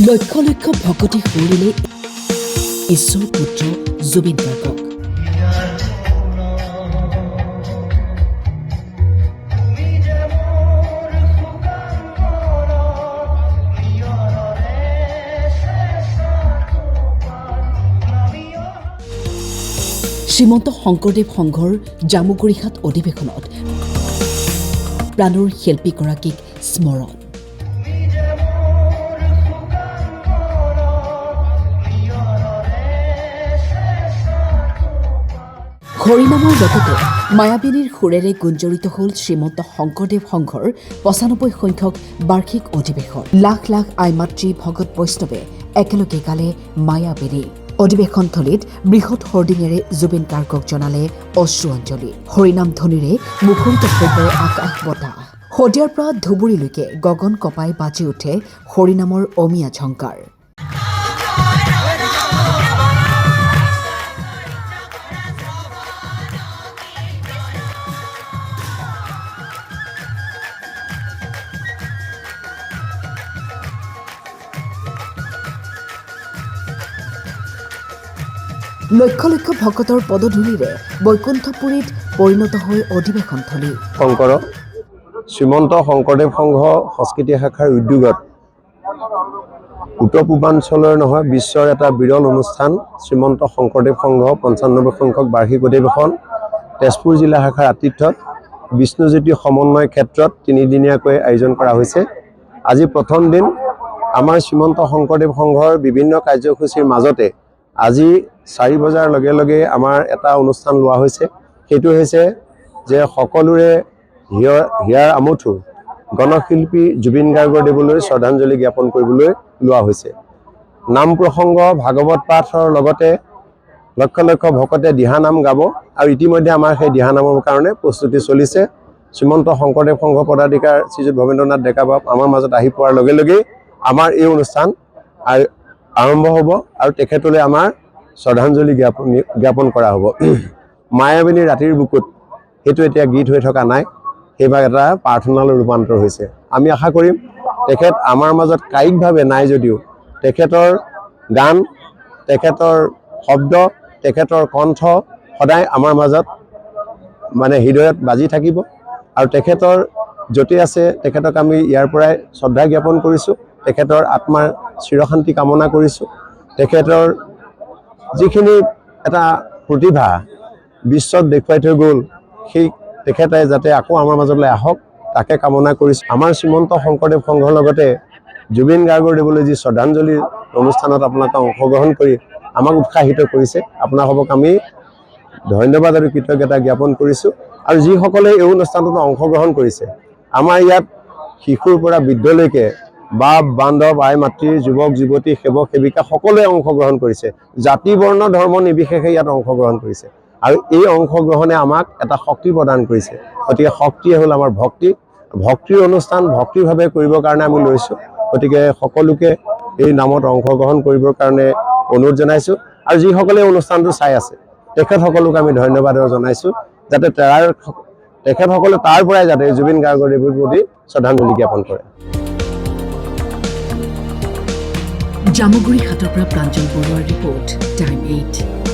লক্ষ লক্ষ ভকতে সুৰিলে ঈশ্বৰ পুত্ৰ জুবিন গাৰ্গক। শ্ৰীমন্ত শংকৰদেৱ সংঘৰ জামুগুৰিহাট অধিৱেশনত প্ৰাণৰ শিল্পীগৰাকীক স্মৰণ। হৰিনামৰ লগতে মায়াবিনীৰ সুৰেৰে গুঞ্জৰিত হ'ল শ্ৰীমন্ত শংকৰদেৱ সংঘৰ ৯৫ সংখ্যক বাৰ্ষিক অধিৱেশন। লাখ লাখ আই মাতৃ ভকত বৈষ্ণৱে একেলগে গালে মায়াবিনী। অধিৱেশনথলীত বৃহৎ হৰ্ডিঙেৰে জুবিন গাৰ্গক জনালে অশ্ৰুঅঞ্জলি। হৰিনাম ধ্বনিৰে মুখৰিত হৈ পৰে আকাশ বতাহ। শদিয়াৰ পৰা ধুবুৰীলৈকে গগন কপাই বাজি উঠে হৰিনামৰ অমিয়া ঝংকাৰ। লক্ষ লক্ষ ভকতৰ পদধূলিৰে বৈকুণ্ঠপুৰীত পৰিণত হৈ অধিৱেশনথলী। শংকৰ শ্ৰীমন্ত শংকৰদেৱ সংঘ সংস্কৃতি শাখাৰ উদ্যোগত উত্তৰ পূৰ্বাঞ্চলৰ নহয় বিশ্বৰ এটা বিৰল অনুষ্ঠান শ্ৰীমন্ত শংকৰদেৱ সংঘ ৯৫ সংখ্যক বাৰ্ষিক অধিৱেশন তেজপুৰ জিলা শাখাৰ আতিথ্যত বিষ্ণুজ্যোতি সমন্বয় ক্ষেত্ৰত ৩দিনীয়াকৈ আয়োজন কৰা হৈছে। আজি প্ৰথম দিন আমাৰ শ্ৰীমন্ত শংকৰদেৱ সংঘৰ বিভিন্ন কাৰ্যসূচীৰ মাজতে আজি ৪ বজাৰ লগে লগে আমাৰ এটা অনুষ্ঠান লোৱা হৈছে। সেইটো হৈছে যে সকলোৰে হিয়াৰ আমঠু গণশিল্পী জুবিন গাৰ্গদেৱলৈ শ্ৰদ্ধাঞ্জলি জ্ঞাপন কৰিবলৈ লোৱা হৈছে। নাম প্ৰসংগ ভাগৱত পাঠৰ লগতে লক্ষ লক্ষ ভকতে দিহানাম গাব আৰু ইতিমধ্যে আমাৰ সেই দিহানামৰ কাৰণে প্ৰস্তুতি চলিছে। শ্ৰীমন্ত শংকৰদেৱ সংঘ পদাধিকাৰ শ্ৰীযুত ভৱেন্দ্ৰনাথ ডেকাবাব আমাৰ মাজত আহি পোৱাৰ লগে লগেই আমাৰ এই অনুষ্ঠান আৰম্ভ হ'ব আৰু তেখেতলৈ আমাৰ শ্ৰদ্ধাঞ্জলি জ্ঞাপন কৰা হ'ব। মায়াবিনী ৰাতিৰ বুকুত সেইটো এতিয়া গীত হৈ থকা নাই, সেইভাগ এটা প্ৰাৰ্থনালৈ ৰূপান্তৰ হৈছে। আমি আশা কৰিম তেখেত আমাৰ মাজত কায়িকভাৱে নাই যদিও তেখেতৰ গান, তেখেতৰ শব্দ, তেখেতৰ কণ্ঠ সদায় আমাৰ মাজত হৃদয়ত বাজি থাকিব আৰু তেখেতৰ য'তে আছে তেখেতক আমি ইয়াৰ পৰাই শ্ৰদ্ধা জ্ঞাপন কৰিছোঁ। তেখেতৰ আত্মাৰ চিৰশান্তি কামনা কৰিছোঁ। তেখেতৰ যিখিনি এটা প্ৰতিভা বিশ্বত দেখুৱাই থৈ গ'ল সেই তেখেতে যাতে আকৌ আমাৰ মাজলৈ আহক তাকে কামনা কৰিছোঁ। আমাৰ শ্ৰীমন্ত শংকৰদেৱ সংঘৰ লগতে জুবিন গাৰ্গদেৱলৈ যি শ্ৰদ্ধাঞ্জলি অনুষ্ঠানত আপোনালোকে অংশগ্ৰহণ কৰি আমাক উৎসাহিত কৰিছে, আপোনালোকক আমি ধন্যবাদ আৰু কৃতজ্ঞতা জ্ঞাপন কৰিছোঁ। আৰু যিসকলে এই অনুষ্ঠানটোত অংশগ্ৰহণ কৰিছে, আমাৰ ইয়াত শিশুৰ পৰা বৃদ্ধলৈকে বাপ বান্ধৱ আই মাতৃ যুৱক যুৱতী সেৱক সেৱিকা সকলোৱে অংশগ্ৰহণ কৰিছে। জাতি বৰ্ণ ধৰ্ম নিৰ্বিশেষে ইয়াত অংশগ্ৰহণ কৰিছে আৰু এই অংশগ্ৰহণে আমাক এটা শক্তি প্ৰদান কৰিছে। গতিকে শক্তিয়ে হ'ল আমাৰ ভক্তি। ভক্তিৰ অনুষ্ঠান ভক্তিভাৱে কৰিবৰ কাৰণে আমি লৈছোঁ। গতিকে সকলোকে এই নামত অংশগ্ৰহণ কৰিবৰ কাৰণে অনুৰোধ জনাইছোঁ আৰু যিসকলে অনুষ্ঠানটো চাই আছে তেখেতসকলক আমি ধন্যবাদ জনাইছোঁ যাতে তেখেতসকলে তাৰ পৰাই যাতে জুবিন গাৰ্গদেৱৰ প্ৰতি শ্ৰদ্ধাঞ্জলি জ্ঞাপন কৰে। জামুগুৰিহাটৰ পৰা প্ৰাঞ্জল বৰুৱাৰ ৰিপৰ্ট, টাইম 8।